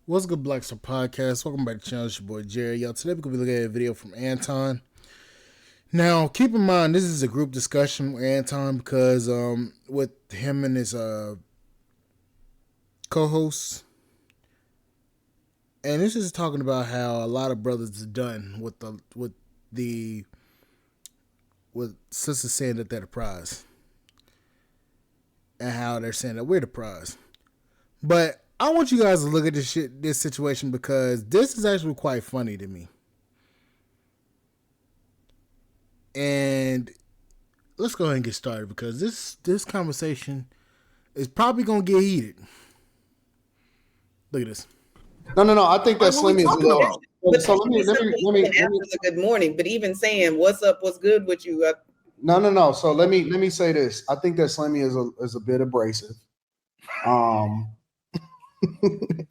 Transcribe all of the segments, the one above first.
What's good, Black Star Podcast? Welcome back to the channel. It's your boy Jerry. Y'all, today we're going to be looking at a video from Anton. Now, keep in mind, this is a group discussion with Anton because with him and his co-hosts. And this is talking about how a lot of brothers are done with sisters saying that they're the prize. And how they're saying that we're the prize. But I want you guys to look at this situation because this is actually quite funny to me. And let's go ahead and get started because this conversation is probably gonna get heated. Look at this. No. I think that Slimmy is a little. So let me after the good morning. But even saying what's up, what's good with you? No. So let me say this. I think that Slimmy is a bit abrasive.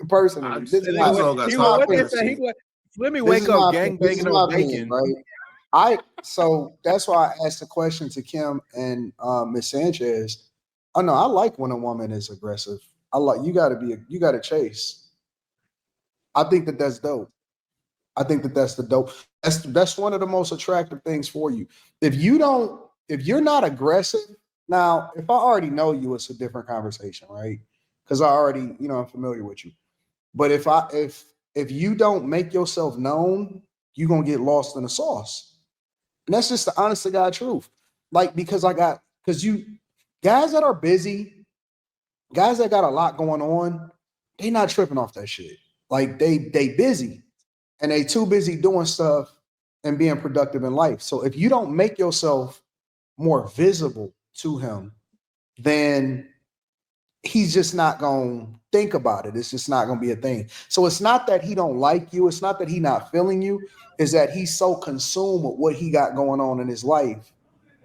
Personally, this is my Slimmy wake up gang banging on bacon, right? So that's why I asked the question to Kim and Miss Sanchez. Oh no, I like when a woman is aggressive. I like you got to chase. I think that's dope. I think that's the dope. That's one of the most attractive things for you. If you're not aggressive, now if I already know you, it's a different conversation, right? Because I already, I'm familiar with you. But if you don't make yourself known, you're gonna get lost in the sauce. And that's just the honest to God truth. Like, because you guys that are busy, guys that got a lot going on, they not tripping off that shit. Like they busy and they too busy doing stuff and being productive in life. So if you don't make yourself more visible to him, then he's just not going to think about it. It's just not going to be a thing. So it's not that he don't like you. It's not that he not feeling you. Is that he's so consumed with what he got going on in his life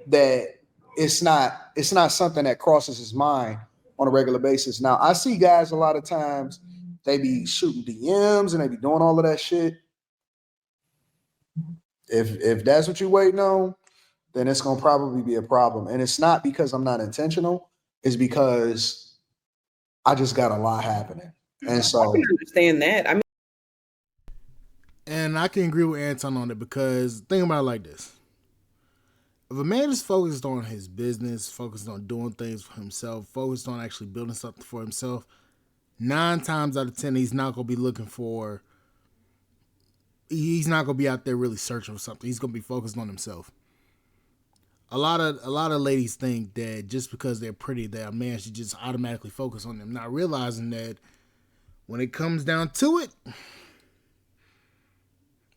that it's not something that crosses his mind on a regular basis. Now, I see guys a lot of times, they be shooting DMs and they be doing all of that shit. If that's what you're waiting on, then it's going to probably be a problem. And it's not because I'm not intentional. It's because I just got a lot happening. And so I can understand that. And I can agree with Anton on it because think about it like this. If a man is focused on his business, focused on doing things for himself, focused on actually building something for himself, 9 times out of 10, he's not going to be he's not going to be out there really searching for something. He's going to be focused on himself. A lot of ladies think that just because they're pretty, that a man should just automatically focus on them, not realizing that when it comes down to it,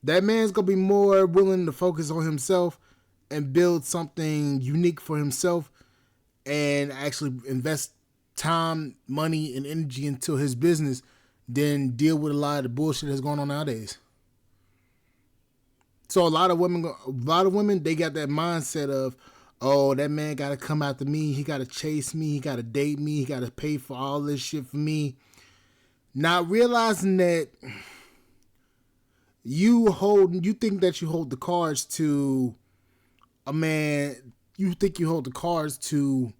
that man's going to be more willing to focus on himself and build something unique for himself and actually invest time, money, and energy into his business than deal with a lot of the bullshit that's going on nowadays. So a lot of women, they got that mindset of, oh, that man got to come after me. He got to chase me. He got to date me. He got to pay for all this shit for me. Not realizing that you think that you hold the cards to a man. You think you hold the cards to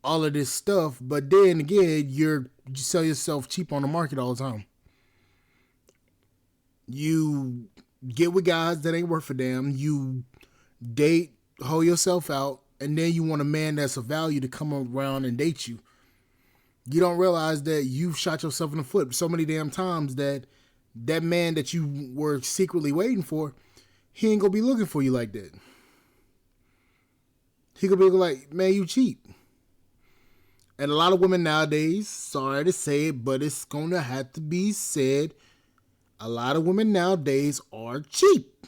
all of this stuff, but then again, you sell yourself cheap on the market all the time. You get with guys that ain't worth a damn. You date, hold yourself out, and then you want a man that's of value to come around and date you. You don't realize that you've shot yourself in the foot so many damn times that man that you were secretly waiting for, he ain't gonna be looking for you like that. He gonna be like, man, you cheap. And a lot of women nowadays, sorry to say it, but it's going to have to be said, a lot of women nowadays are cheap.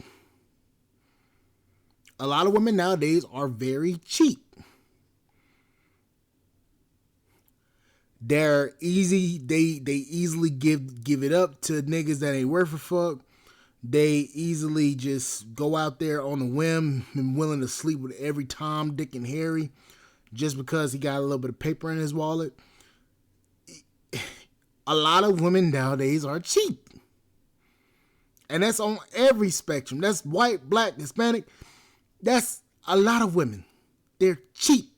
A lot of women nowadays are very cheap. They're easy. They easily give it up to niggas that ain't worth a fuck. They easily just go out there on a whim and willing to sleep with every Tom, Dick, and Harry just because he got a little bit of paper in his wallet. A lot of women nowadays are cheap. And that's on every spectrum. That's white, black, Hispanic. That's a lot of women. They're cheap.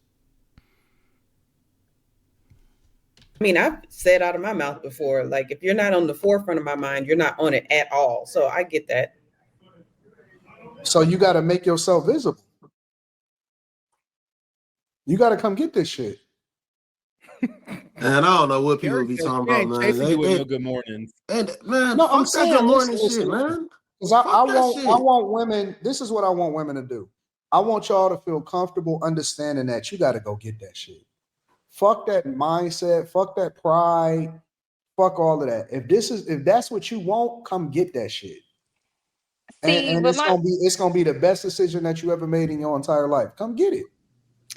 I mean, I've said out of my mouth before, like, if you're not on the forefront of my mind, you're not on it at all. So I get that. So you got to make yourself visible. You got to come get this shit. And I don't know what people be talking about, man. No good mornings. And man, No, fuck I'm that saying, good morning listen, shit, man. Because I Fuck that shit. want women. This is what I want women to do. I want y'all to feel comfortable understanding that you got to go get that shit. Fuck that mindset. Fuck that pride. Fuck all of that. If that's what you want, come get that shit. And it's gonna be the best decision that you ever made in your entire life. Come get it.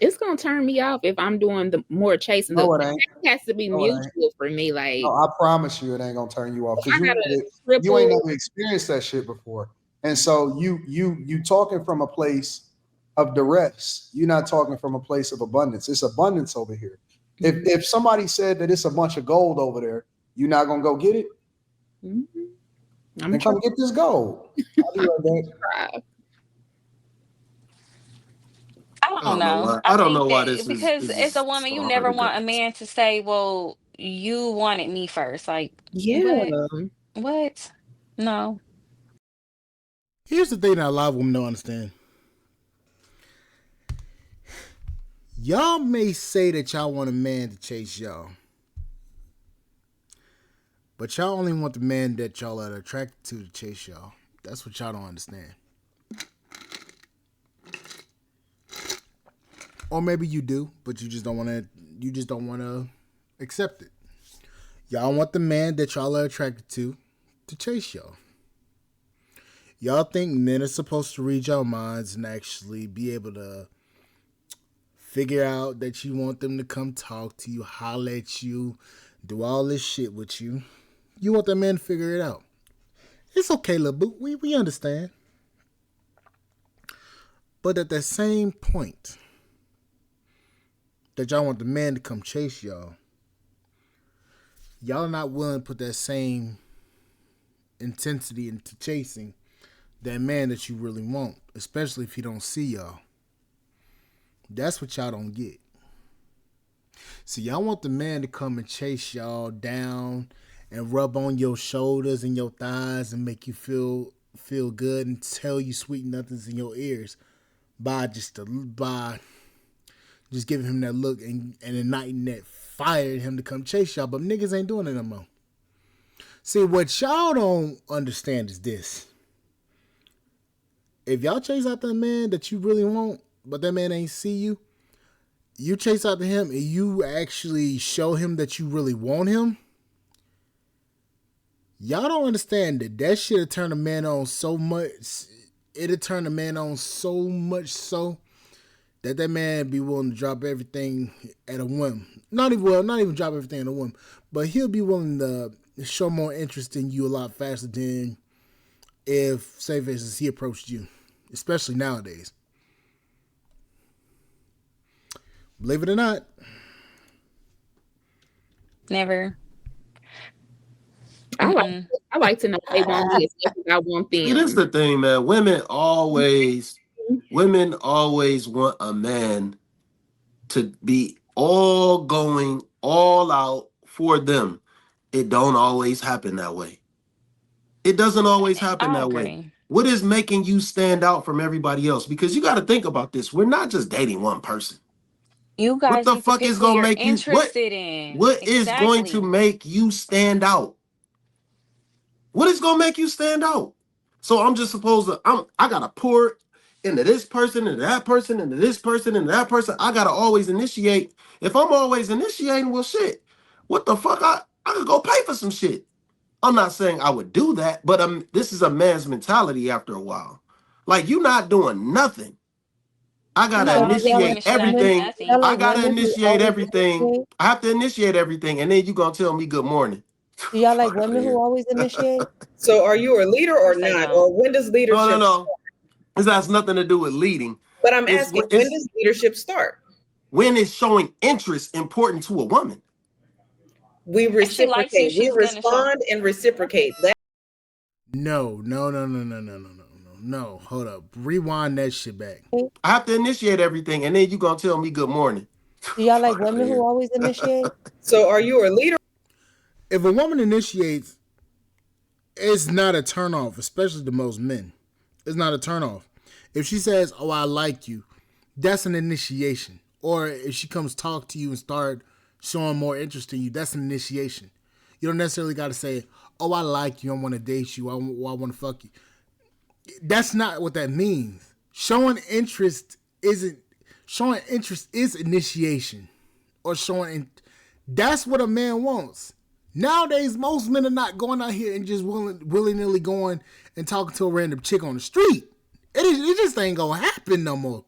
It's gonna turn me off if I'm doing the more chasing. No, it ain't. It has to be mutual for me. Like, no, I promise you, it ain't gonna turn you off because you ain't never experienced that shit before. And so you talking from a place of duress. You're not talking from a place of abundance. It's abundance over here. If somebody said that it's a bunch of gold over there, you're not gonna go get it. And come get this gold. I'll be right back. I don't know. I don't know why this because as a woman, you never want a man to say, "Well, you wanted me first." Like, yeah, what? No. Here's the thing that a lot of women don't understand. Y'all may say that y'all want a man to chase y'all, but y'all only want the man that y'all are attracted to chase y'all. That's what y'all don't understand. Or maybe you do, but you just don't want to. You just don't want to accept it. Y'all want the man that y'all are attracted to chase y'all. Y'all think men are supposed to read your minds and actually be able to figure out that you want them to come talk to you, holler at you, do all this shit with you. You want that man to figure it out. It's okay, little boo. We understand. But at the same point that y'all want the man to come chase y'all, y'all not willing to put that same intensity into chasing that man that you really want, especially if he don't see y'all. That's what y'all don't get. So y'all want the man to come and chase y'all down and rub on your shoulders and your thighs and make you feel good and tell you sweet nothings in your ears by just giving him that look and igniting that fire in him to come chase y'all. But niggas ain't doing it no more. See, what y'all don't understand is this. If y'all chase after a man that you really want, but that man ain't see you, you chase after him and you actually show him that you really want him, y'all don't understand that shit'll turn a man on so much. It'll turn a man on so much so that man be willing to drop everything at a whim. Not even drop everything at a whim, but he'll be willing to show more interest in you a lot faster than if, say for instance, he approached you, especially nowadays. Believe it or not. Never. I like to know they want me as much as I want them. It is the thing, man. Women always want a man to be going all out for them. It don't always happen that way. It doesn't always happen that way. What is making you stand out from everybody else? Because you got to think about this. We're not just dating one person. You guys, what the fuck is gonna make you? What is going to make you stand out? What is gonna make you stand out? So I'm just supposed to. I gotta pour into this person, into that person, into this person, into that person. I gotta always initiate. If I'm always initiating, well, shit. What the fuck? I could go pay for some shit. I'm not saying I would do that, but this is a man's mentality after a while. Like, you not doing nothing. I gotta initiate everything. I gotta initiate everything. I have to initiate everything, and then you gonna tell me good morning. Do y'all like women who always initiate? So are you a leader or not? Or when does leadership No. This has nothing to do with leading. But I'm asking, when does leadership start? When is showing interest important to a woman? We reciprocate. We respond and reciprocate. No. Hold up. Rewind that shit back. I have to initiate everything, and then you gonna tell me good morning. Do y'all like women who always initiate? So are you a leader? If a woman initiates, it's not a turnoff, especially to most men. It's not a turnoff. If she says, "Oh, I like you," that's an initiation. Or if she comes talk to you and start showing more interest in you, that's an initiation. You don't necessarily got to say, "Oh, I like you. I want to date you. I want to fuck you." That's not what that means. Showing interest is initiation, or that's what a man wants. Nowadays, most men are not going out here and just willy-nilly going and talking to a random chick on the street. It just ain't gonna happen no more.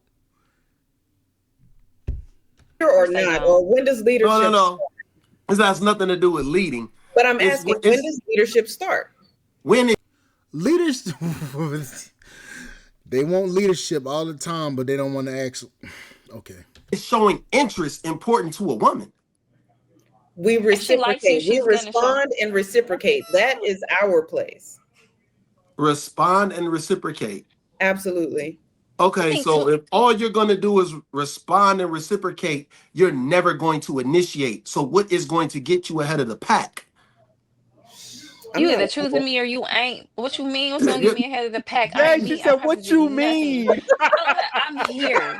Or not? Or when does leadership? No. This has nothing to do with leading. But I'm asking, when does leadership start? Leaders, they want leadership all the time, but they don't want to ask. Okay. It's showing interest important to a woman. We reciprocate. We respond and reciprocate. That is our place. Respond and reciprocate. Absolutely. Okay, so if all you're going to do is respond and reciprocate, you're never going to initiate. So what is going to get you ahead of the pack? You either choosing me or you ain't. What you mean? What's gonna get me ahead of the pack? Yeah, she said, "What you mean?" I'm here.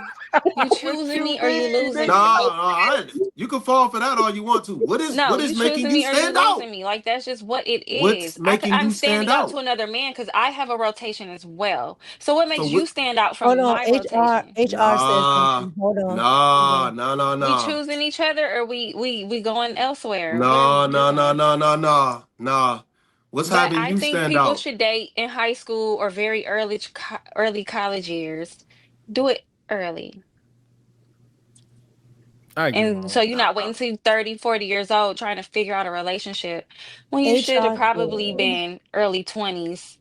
You choosing me or you losing me? You can fall for that all you want to. What is making you stand out? Me? Like that's just what it is. What's making you standing out to another man because I have a rotation as well. So what makes you stand out from my rotation? HR says something. Hold on. No. We choosing each other or we going elsewhere? No. What's having you stand out? I think people should date in high school or very early college years. Do it early. And so you're not waiting until you're 30, 40 years old trying to figure out a relationship when you should have probably been early 20s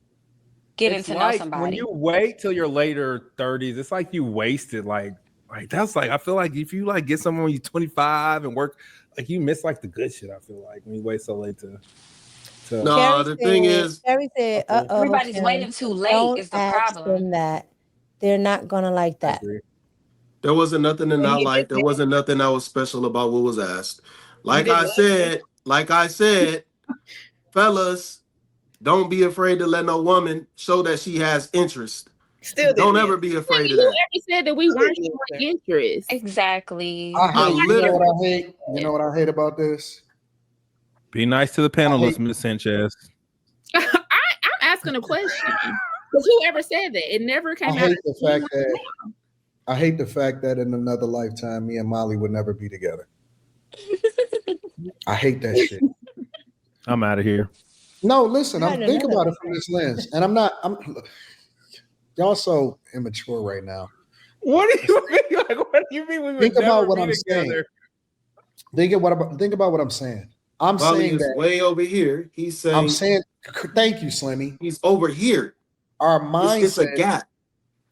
getting to know somebody. When you wait till your later 30s, it's like you wasted that's like I feel like if you like get someone when you're 25 and work, like you miss like the good shit, I feel like when you wait so late to No, the thing is, Carrie said, everybody's waiting too late is the problem. That they're not gonna like that. There wasn't nothing to not like. There wasn't nothing that was special about what was asked. Like I said, fellas, don't be afraid to let no woman show that she has interest. Still don't ever be afraid of that. Whoever said that we weren't showing interest? Exactly. You know what I hate about this? Be nice to the panelists, Ms. Sanchez. I'm asking a question. Because whoever said that, it never came out. I hate the fact that in another lifetime, me and Molly would never be together. I hate that shit. I'm out of here. No, listen, I'm thinking about it from this lens. And y'all so immature right now. What do you mean? Like, what do you mean we would think never about what be I'm together? saying. Think about what I'm saying. I'm Molly saying is that way over here. He's saying. I'm saying. Thank you, Slimmy. He's over here. Our mindset. It's a gap.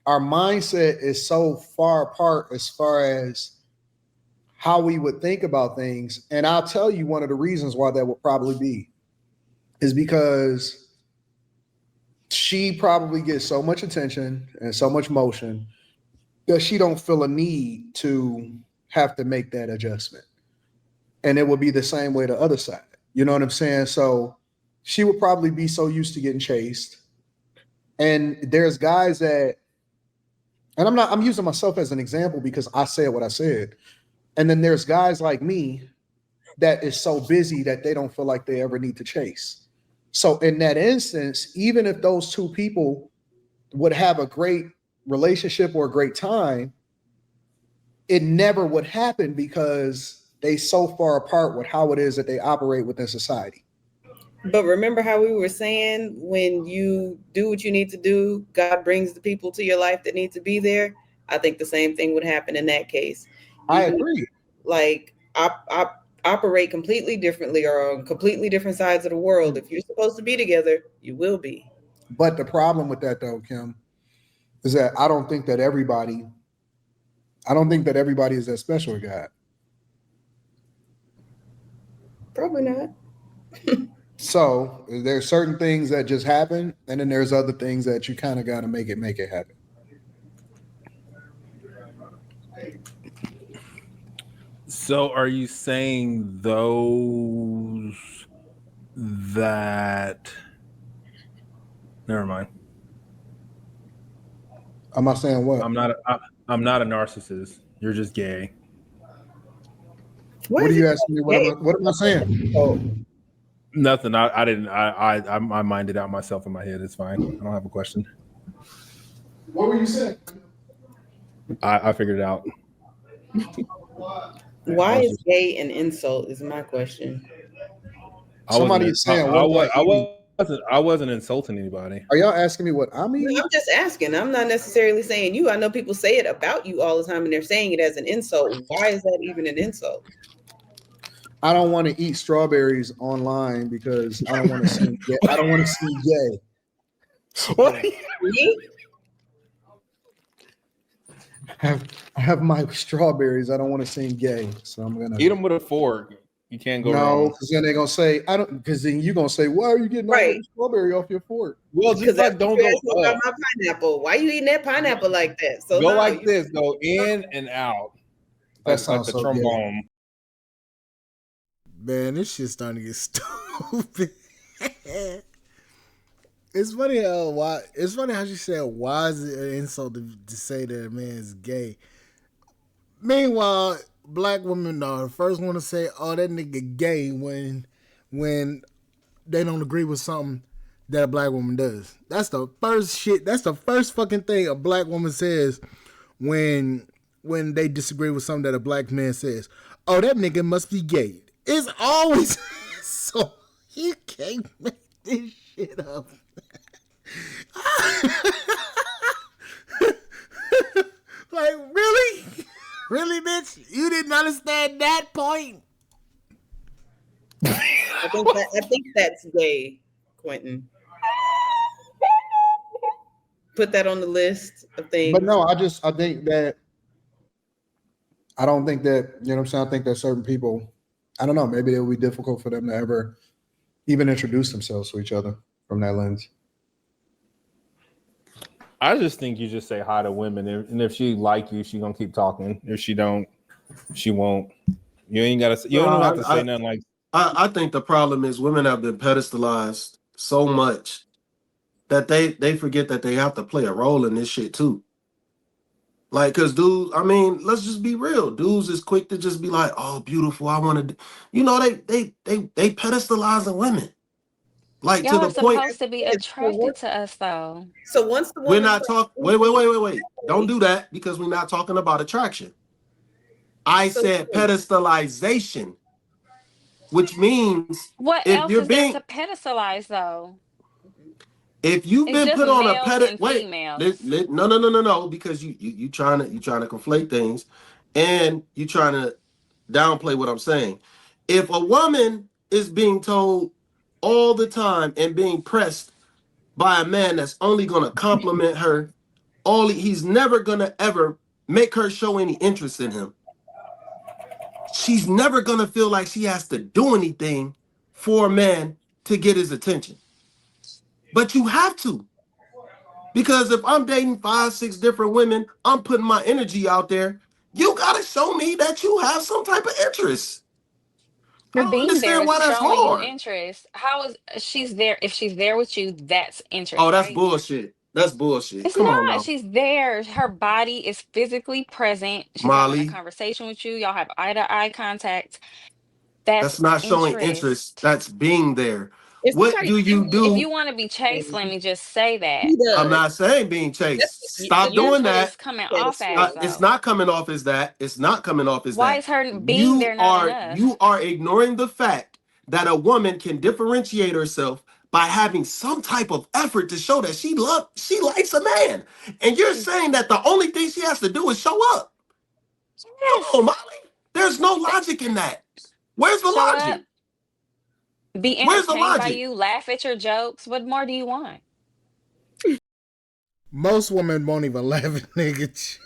Our mindset is so far apart as far as how we would think about things. And I'll tell you one of the reasons why that would probably be is because she probably gets so much attention and so much motion that she don't feel a need to have to make that adjustment. And it would be the same way the other side. You know what I'm saying? So she would probably be so used to getting chased. And there's guys that, and I'm using myself as an example because I said what I said. And then there's guys like me that is so busy that they don't feel like they ever need to chase. So in that instance, even if those two people would have a great relationship or a great time, it never would happen because they so far apart with how it is that they operate within society. But remember how we were saying, when you do what you need to do, God brings the people to your life that need to be there. I think the same thing would happen in that case. I agree. Like, operate completely differently or on completely different sides of the world. If you're supposed to be together, you will be. But the problem with that, though, Kim, is that I don't think that everybody is that special to God. Probably not. So there's certain things that just happen, and then there's other things that you kind of got to make it happen. So are you saying those that? Never mind. I'm not saying what. I'm not a narcissist. You're just gay. What are you asking me? What am I saying? Oh, nothing. I didn't. I minded out myself in my head. It's fine. I don't have a question. What were you saying? I figured it out. Why is gay an insult? Is my question. Somebody is saying I wasn't insulting anybody. Are y'all asking me what I mean? No, I'm just asking. I'm not necessarily saying you. I know people say it about you all the time, and they're saying it as an insult. Why is that even an insult? I don't want to eat strawberries online because I don't want to seem gay. I don't want to seem gay. What? I have my strawberries. I don't want to seem gay, so I'm gonna eat them with a fork. You can't go wrong. No, because then they're gonna say I don't. Because then you're gonna say, why are you getting all the strawberry off your fork? Well, just like don't go up. My pineapple. Why you eating that pineapple like that? So go like this. Go in and out. That sounds like the trombone. Gay. Man, this shit's starting to get stupid. It's funny how she said, why is it an insult to say that a man is gay? Meanwhile, black women are the first one to say, oh, that nigga gay when they don't agree with something that a black woman does. That's the first fucking thing a black woman says when they disagree with something that a black man says. Oh, that nigga must be gay. It's always so you can't make this shit up. Like, really? Really, bitch? You didn't understand that point? I think that's gay, Quentin. Put that on the list of things. But no, I think that I don't think that, you know what I'm saying? I think that certain people, I don't know, maybe it would be difficult for them to ever even introduce themselves to each other from that lens. I just think you just say hi to women, and if she like you, she gonna keep talking. If she don't, she won't. You ain't gotta. You don't have to say nothing like. I think the problem is women have been pedestalized so much that they forget that they have to play a role in this shit too. Like, cause dudes, I mean, let's just be real. Dudes is quick to just be like, "Oh, beautiful, I want to," you know. They pedestalizing women, like y'all to the point. Supposed to be attracted to us, though. So once the we're not talking. Wait. Don't do that because we're not talking about attraction. I said pedestalization, which means what if else you're is being there to pedestalize, though? If you've been put on a pedestal, wait, no, because you trying to conflate things, and you trying to downplay what I'm saying. If a woman is being told all the time and being pressed by a man that's only gonna compliment her, he's never gonna ever make her show any interest in him. She's never gonna feel like she has to do anything for a man to get his attention. But you have to. Because if I'm dating 5-6 different women, I'm putting my energy out there. You gotta show me that you have some type of interest. You're being there, why that's showing hard. You interest. How is she's there? If she's there with you, that's interest. Oh, that's right? bullshit. That's bullshit. It's not. She's there. Her body is physically present. She's having a conversation with you. Y'all have eye-to-eye contact. That's not showing interest. That's being there. What do you do? If you want to be chased, let me just say that. I'm not saying being chased. Stop doing that. It's coming off as it's not coming off as that. It's not coming off as that. Why is her being there not enough? You are ignoring the fact that a woman can differentiate herself by having some type of effort to show that she likes a man. And you're saying that the only thing she has to do is show up. Yes. Come on, Molly. There's no logic in that. Where's the logic? Be entertained by you, laugh at your jokes. What more do you want? Most women won't even laugh at niggas.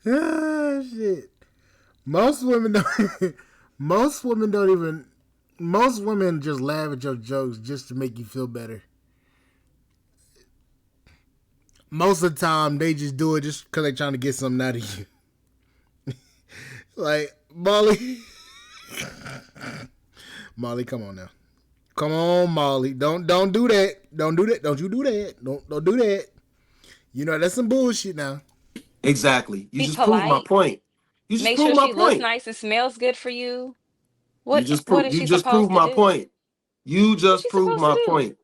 Ah, shit. Most women just laugh at your jokes just to make you feel better. most of the time they just do it just because they're trying to get something out of you. Like, Molly. Molly, come on now. Come on, Molly. Don't do that. Don't do that. Don't you do that. Don't do that. You know, that's some bullshit now. Exactly. You Be just proved my polite. point. You just Make proved sure my she looks point. nice and smells good for you. You What is she supposed proved to my do? point. You What's just she proved supposed to my do? point.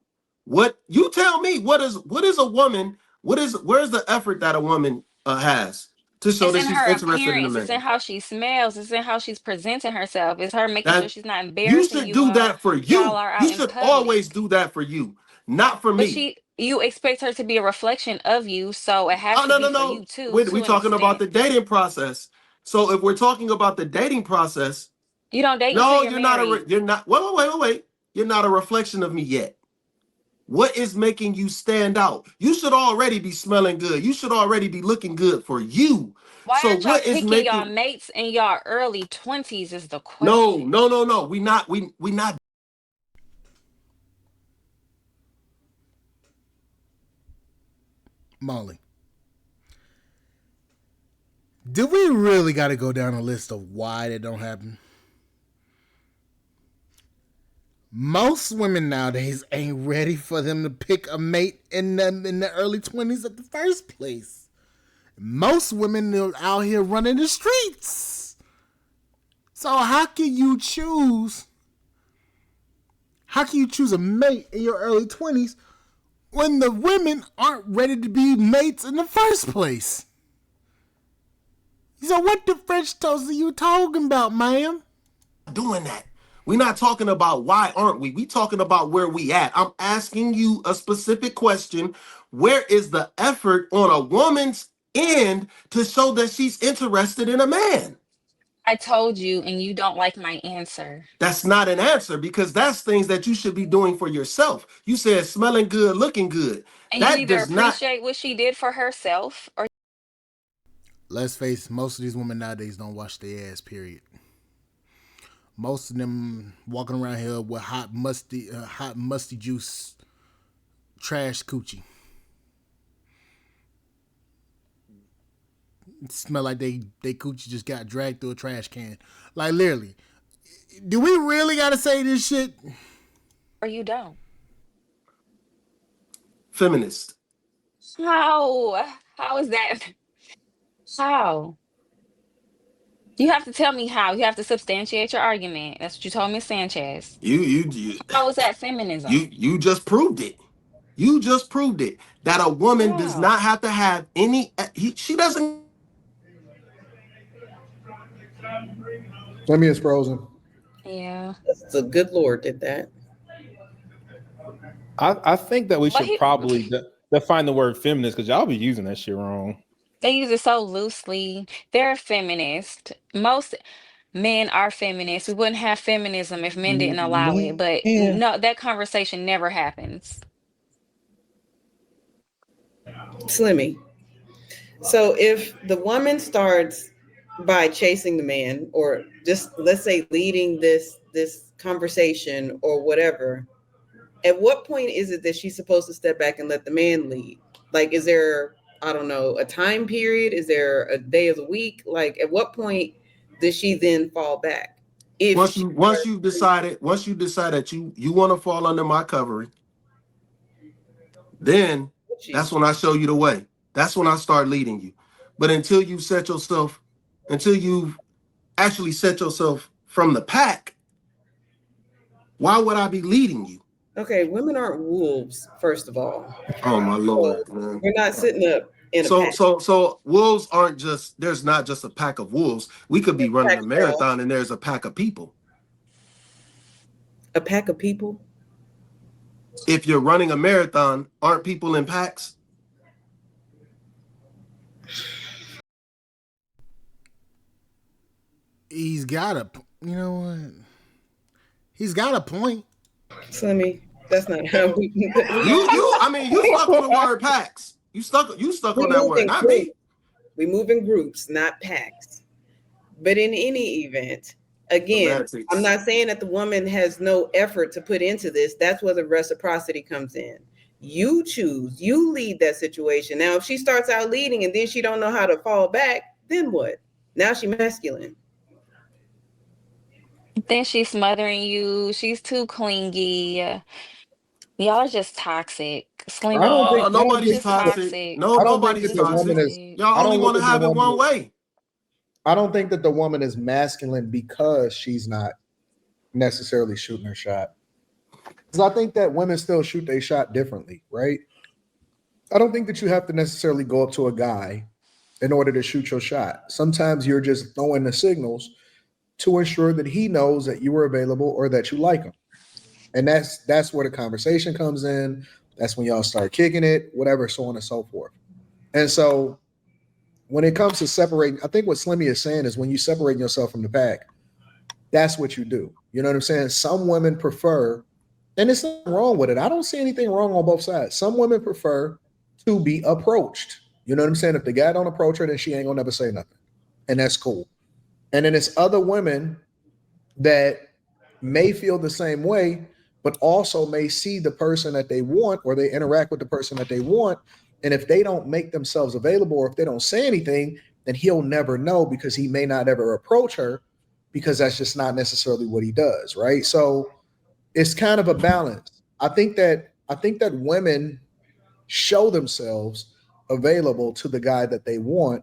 What you tell me? What is a woman? Where's the effort that a woman has to show It's that in she's her interested in a appearance. It's in man? how she smells. It's in how she's presenting herself. It's her making sure That she's not you embarrassing should you do while that for y'all you. are You out in should always public. do that for you, not for But me. you expect her to be a reflection of you, so it has Oh to no be no for no. you too, We to an talking about extent. the dating process. So if we're talking about the dating process, You don't date until no, you're you're not married. you're not. Wait. You're not a reflection of me yet. What is making you stand out? You should already be smelling good. You should already be looking good for you. Why So aren't y'all what is picking y'all making mates in y'all early 20s is the no. question. We not Molly. Do we really got to go down a list of why that don't happen? Most women nowadays ain't ready for them to pick a mate in the early 20s at the first place. Most women are out here running the streets. So how can you choose a mate in your early 20s when the women aren't ready to be mates in the first place? So what the French toast are you talking about, ma'am? doing that. We're not talking about why aren't we? We talking about where we at. I'm asking you a specific question. Where is the effort on a woman's end to show that she's interested in a man? I told you, and you don't like my answer. That's not an answer because that's things that you should be doing for yourself. You said smelling good, looking good. And you That either does not. appreciate what she did for herself or Let's face it, most of these women nowadays don't wash their ass, period. Most of them walking around here with hot musty juice, trash coochie. It smell like they coochie just got dragged through a trash can. Like literally. Do we really gotta say this shit? or you don't. Feminist. How? How is that? How? You have to tell me how. You have to substantiate your argument. That's what you told Miss Sanchez. You How is that feminism? you just proved it. You just proved it that a woman does Wow. not have to have any. She doesn't. Femi is frozen. Yeah. The good Lord did that. I think that we But should probably define the word feminist because y'all be using that shit wrong. they use it so loosely. They're a feminist. Most men are feminists. We wouldn't have feminism if men didn't allow it. But no, that conversation never happens. Slimmy. So if the woman starts by chasing the man, or just let's say leading this conversation or whatever, at what point is it that she's supposed to step back and let the man lead? Like, is there, I don't know, a time period? Is there a day of the week? Like, at what point does she then fall back? If Once you decide that you want to fall under my covering, then that's when I show you the way. That's when I start leading you. But until you've actually set yourself from the pack, why would I be leading you? Okay, women aren't wolves, first of all. Oh my Lord, man. We're not sitting up in a pack. So wolves aren't just, there's not just a pack of wolves. We could be running a marathon and there's a pack of people. A pack of people? If you're running a marathon, aren't people in packs? He's got a, you know what? He's got a point. Slimmy, that's not how we. You stuck on the word packs. You stuck on that word, not me. We move in groups, not packs. But in any event, again, I'm not saying that the woman has no effort to put into this. That's where the reciprocity comes in. You choose, you lead that situation. Now, if she starts out leading and then she don't know how to fall back, then what? Now she masculine. Then she's smothering you. She's too clingy. Y'all are just toxic. Slim, I don't think. No, I don't nobody's think. just toxic. toxic. No, I don't think nobody's that the Just woman toxic. is. toxic. Y'all I only don't look want to at the have it woman. one way. I don't think that the woman is masculine because she's not necessarily shooting her shot. Because I think that women still shoot their shot differently, right? I don't think that you have to necessarily go up to a guy in order to shoot your shot. Sometimes you're just throwing the signals to ensure that he knows that you are available or that you like him. And that's where the conversation comes in. That's when y'all start kicking it, whatever, so on and so forth. And so when it comes to separating, I think what Slimmy is saying is when you separate yourself from the pack, that's what you do. You know what I'm saying? Some women prefer, and there's nothing wrong with it. I don't see anything wrong on both sides. Some women prefer to be approached. You know what I'm saying? If the guy don't approach her, then she ain't gonna never say nothing. And that's cool. And then there's other women that may feel the same way, but also may see the person that they want or they interact with the person that they want. And if they don't make themselves available or if they don't say anything, then he'll never know because he may not ever approach her because that's just not necessarily what he does, right? So it's kind of a balance. I think that women show themselves available to the guy that they want.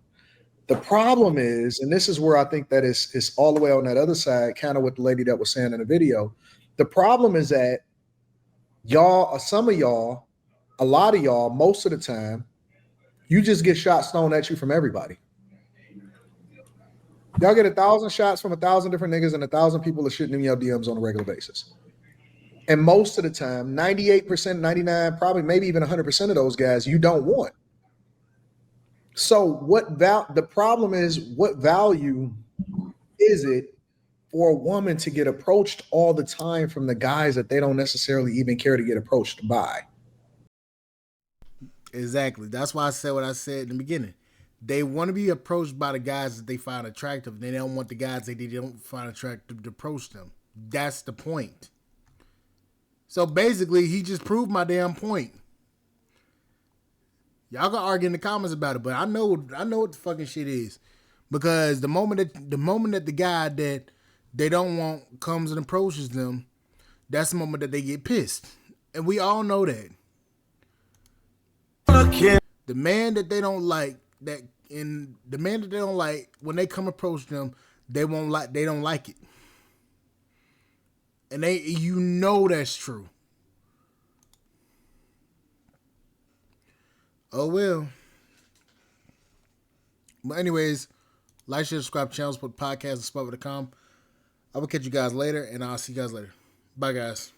The problem is, and this is where I think that is all the way on that other side, kind of what the lady that was saying in the video. The problem is that y'all, some of y'all, a lot of y'all, most of the time, you just get shots thrown at you from everybody. Y'all get 1,000 shots from 1,000 different niggas and 1,000 people are shitting in your DMs on a regular basis. And most of the time, 98%, 99, probably maybe even 100% of those guys you don't want. So the problem is, what value is it for a woman to get approached all the time from the guys that they don't necessarily even care to get approached by? Exactly. That's why I said what I said in the beginning. They want to be approached by the guys that they find attractive. They don't want the guys that they don't find attractive to approach them. That's the point. So basically, he just proved my damn point. Y'all can argue in the comments about it, but I know what the fucking shit is. Because the moment that the guy that they don't want comes and approaches them, that's the moment that they get pissed. And we all know that. The man that they don't like, when they come approach them, they don't like it. And you know that's true. Oh well. But anyways, like, share, subscribe to channels, put podcast and spot.com. I will catch you guys later, and I'll see you guys later. Bye, guys.